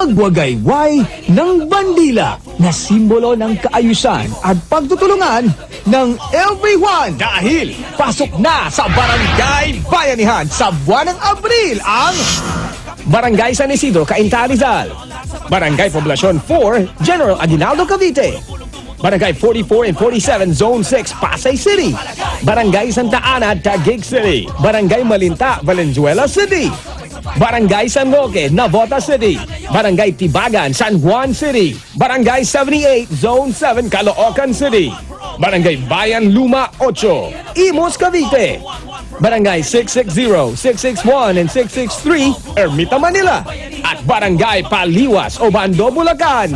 Pagwagayway ng bandila na simbolo ng kaayusan at pagtutulungan ng everyone dahil pasok na sa Barangay Bayanihan sa buwan ng Abril ang Barangay San Isidro, Cainta, Rizal, Barangay Poblacion 4, General Aguinaldo, Cavite, Barangay 44 and 47, Zone 6, Pasay City, Barangay Santa Ana, Taguig City, Barangay Malinta, Valenzuela City, Barangay San Roque, Navota City, Barangay Tibagan, San Juan City, Barangay 78, Zone 7, Caloocan City, Barangay Bayan Luma 8, Imus, Cavite, Barangay 660, 661, and 663, Ermita, Manila, at Barangay Paliwas, Obando, Bulacan.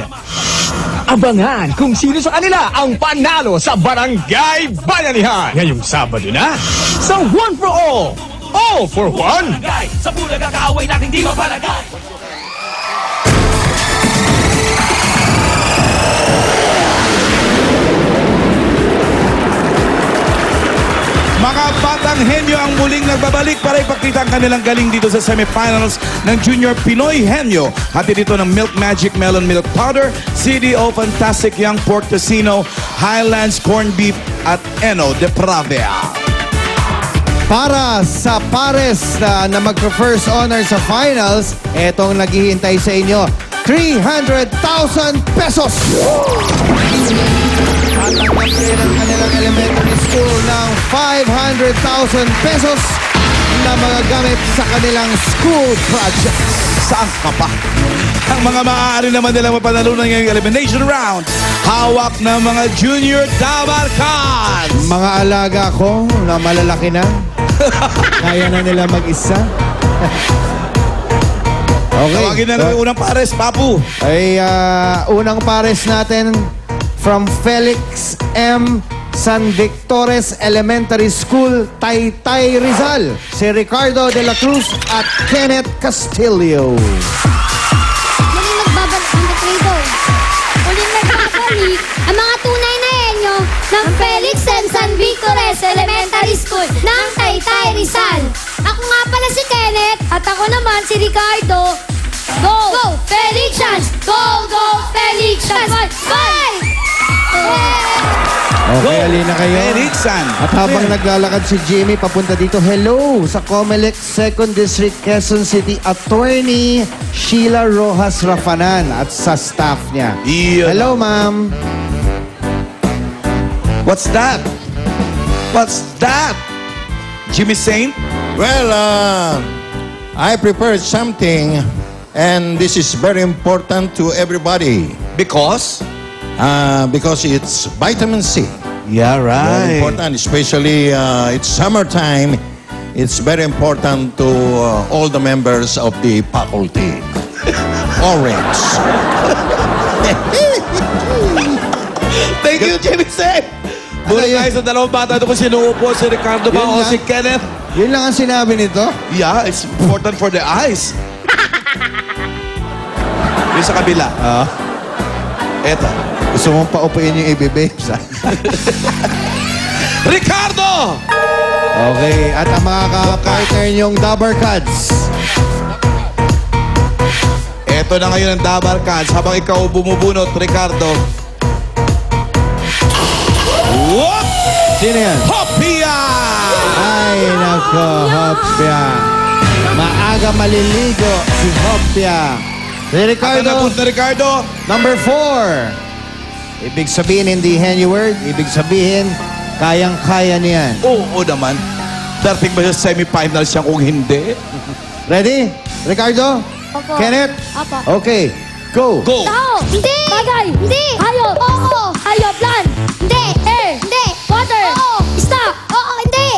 Abangan kung sino sa kanila ang panalo sa Barangay Bayanihan ngayong Sabado na sa One for All for One. Sa Bulaga, kaaway natin di mapalagay. Mga batang henyo ang muling nagbabalik para ipakita ang kanilang galing dito sa semifinals ng Junior Pinoy Henyo. Hati dito ng Milk Magic Melon Milk Powder, CDO Fantastic Young Pork Tocino, Highlands Corned Beef at Eno de Pravia. Para sa pares na magka-first honor sa finals, etong naghihintay sa inyo, 300,000 pesos! Tatanggap din ang kanilang elementary school ng 500,000 pesos na magagamit sa kanilang school projects. Saan ka pa? Ang mga maaari naman nilang mapanalunan ngayong elimination round, hawak ng mga junior Dabarkans. Mga alaga ko na malalaki na, kaya na nila mag-isa. Okay. Tawagin na lang yung unang pares, Papu. Ay, unang pares natin from Felix M. San Victores Elementary School, Taytay, Rizal. Si Ricardo de la Cruz at Kenneth Castillo. Muling nagbabalik ang mga tunay na henyo ng Felix M. San Victores Elementary School ng Taytay, Rizal. Ako nga pala si Kenneth at ako naman si Ricardo. Go! Go! Felicians! Go! Go! Felicians! Bye! Okay, alina kayo. Felixan. At habang naglalakad si Jimmy papunta dito, hello sa Comelec 2nd District, Quezon City, Attorney Sheila Rojas Rafanan at sa staff niya. Iyon. Hello, ma'am. What's that? What's that? Jimmy Saint? Well, I prepared something, and this is very important to everybody Because? because it's vitamin C. Yeah, Very right. important, especially it's summertime. It's very important to all the members of the faculty. Orange. Thank you, Jimmy Saint. Muna Ano yun? tayo sa dalawang bata doon kung sino upo, si Ricardo ba Yun o lang. si Kenneth. Yun lang ang sinabi nito. Yeah, it's important for the eyes. Yung sa kabila. Eto. Gusto mong paupuin yung ibibabes, ha? Ricardo! Okay, at ang mga ka-partner niyong Dabarkads. Eto na ngayon ang Dabarkans. Habang ikaw bumubunot, Ricardo. Whoop! Sino yan? Hopia! Ay, nako, Hopia. Maaga maliligo si Hopia. Si Ito na Ricardo, punta, Ricardo. number 4. Ibig sabihin, hindi henny word. Ibig sabihin, kayang-kaya niyan. Oo naman. Darating ba sa semifinals siya kung hindi? Ready? Ricardo? Opo. Kenneth? Opo. Okay, go. Go! Tao! Hindi! Bagay! Hindi! Hayop! Oo! Hayop! Land! Hindi! Air! Hindi! Water! Oo! Stop! Oo! Hindi!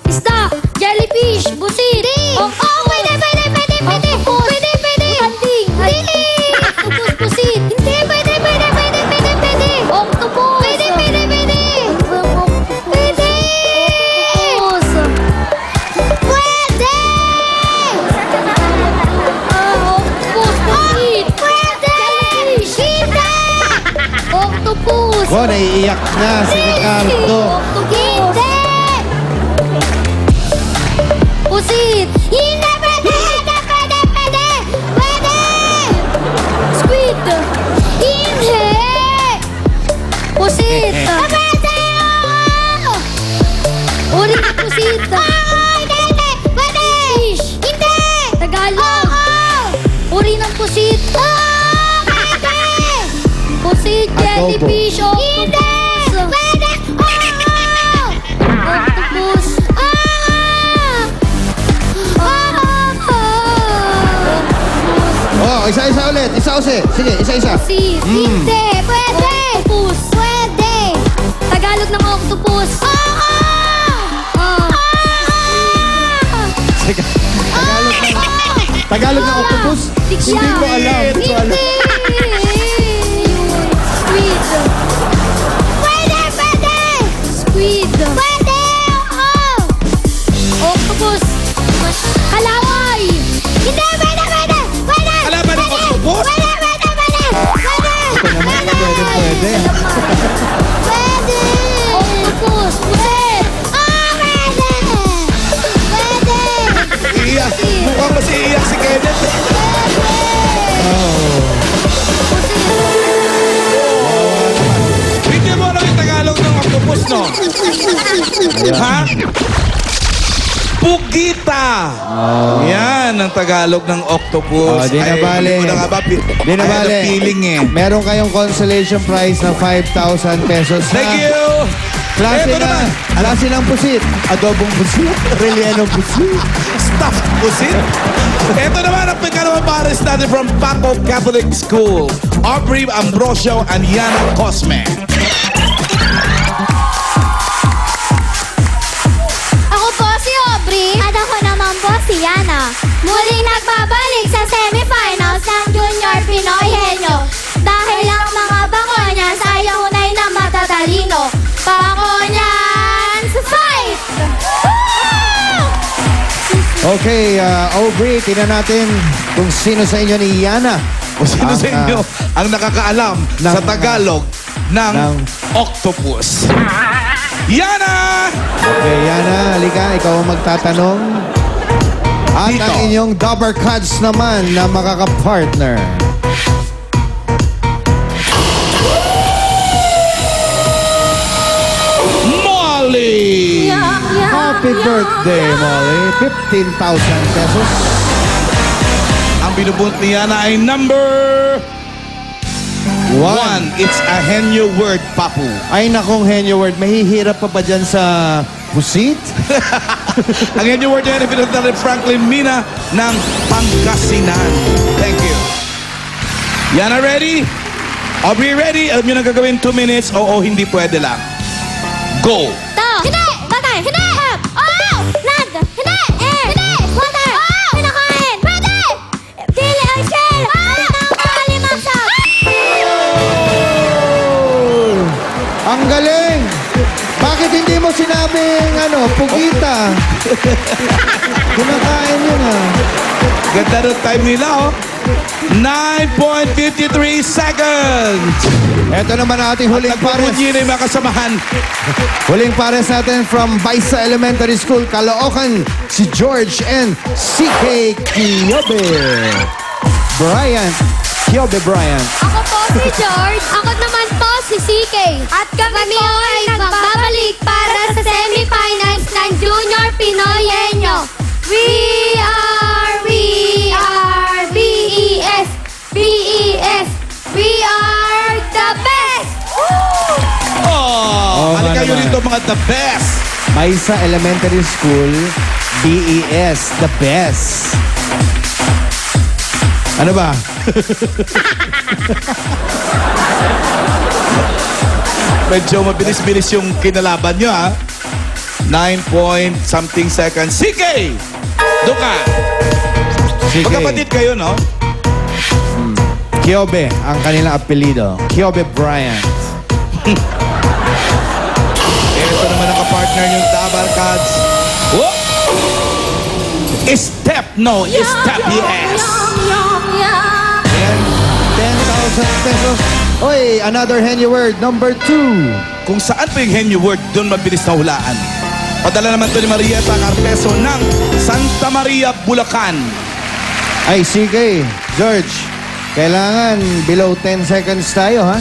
Stop! Jellyfish! Busit! Hindi! Oo! Pwede! Pwede! Pwede! Pwede! Pwede! Pwede! Handing! Hindi! Octopus! Busit! Hindi! Pwede! Pwede! Pwede! Pwede! Pwede! Octopus! Pwede! Pwede! Pwede! Pwede! Pwede! Octopus! Busit! Pwede! Hindi! Octopus! Ko, naiiyak na si Ricardo. Hindi! Pusit! Hindi! Pwede! Pwede! Pwede! Pwede! Pusit. Pwede! Pusit, Adobo. jellyfish, octopus. Hindi! Pwede! Octopus. Oh, isa-isa ulit. Isa-isa. Sige, isa-isa. Pusit. Hindi! Pwede! Octopus. Pwede! Tagalog ng octopus. Tagalog ng octopus? Hindi ko alam. Hindi ko alam. Squid. Pwede! Pwede! Squid. Pwede! Octopus. Kalaway. Hindi! Pwede! Pwede! Pwede! Kalaban ng octopus? Pwede! Pwede! Pwede! Pwede! Pwede. Pwede! Octopus. Pusit. Pwede! Pwede! Iiyak. Mukhang mas iiyak si Kenneth. Hindi mo alam yung Tagalog ng octopus, no? Ha? Pugita! Yan ang Tagalog ng octopus. Di na bale. Hindi mo na nga ba? Di na I had a bale. feeling eh. Meron kayong consolation prize na 5,000 pesos. Thank you! Klase Eto na. naman. Klase ng pusit. Adobong pusit. Rellenong pusit. Stuffed pusit. Ito naman ang pagkarababares natin from Paco Catholic School. Aubrey Ambrosio and Yana Cosme. Ako po si Aubrey. At ako naman po si Yana. Muling nagbabalik sa semifinals ng Junior Pinoy Henyo. Dahil ang mga bangonyas ay tunay na matatalino. Bangonyans fight! Okay, Aubrey, tingnan natin kung sino sa inyo ni Yana. O sino sa inyo ang nakakaalam sa Tagalog ng ng- octopus? Yana! Okay, Yana, halika. Ikaw ang magtatanong. At Dito. ang inyong Dobber Cards naman na makakapartner. Molly! Happy birthday, Molly. 15,000 pesos. Ang binubunt ni Yana ay number 1. It's a Henyo word, Papu. Ay, nakong henyo word. Mahihirap pa ba dyan sa pusit? Ang Henyo word niya ay pinunta ni Franklin Mina ng Pangasinan. Thank you. Yana, ready? Aubrey, ready? Alam nyo na gagawin 2 minutes? Oo, hindi pwede lang. Go! To! Hindi! Batay! Hindi! Oh! Land! Hindi! Air! Hindi! Water! Oh! Pinakain! Pwede! Dili ang shell! Kalimasag! Ang galing! Bakit hindi mo sinabing, pugita? Kumakain yun, Ganda ng time nila, oh. 9.53 seconds! Ito naman ang ating huling pares. Nagpupunyi na yung mga kasamahan. Huling pares natin from Baisa Elementary School, Caloocan, si George and CK Kiyobe. Kiyobe Bryant. Ako po si George. Ako naman po si CK. At kami po ay nagbabalik para sa semifinals ng Junior Pinoy Henyo. We are BES. BES. We are the best. Oh, nga halika yun naman. dito mga the best. Baisa Elementary School, BES, the best. Ano ba? Medyo mabilis-bilis yung kinalaban nyo, ha? 9-point-something seconds. CK! Doon ka! Sige. Magkapatid kayo, no? Kiyobe, ang kanilang apelido. Kiyobe Bryant. Ito naman ang kapartner yung Dabar Cards. Oh! Step, no. Step, yes. Ayan, 10,000 pesos. Oy, another henyo word, number 2. Kung saan pa yung Henyo word, doon mabilis na hulaan. Padala naman to ni Marieta Carpeso ng Santa Maria, Bulacan. Ay, sige, George. Kailangan below 10 seconds tayo, ha?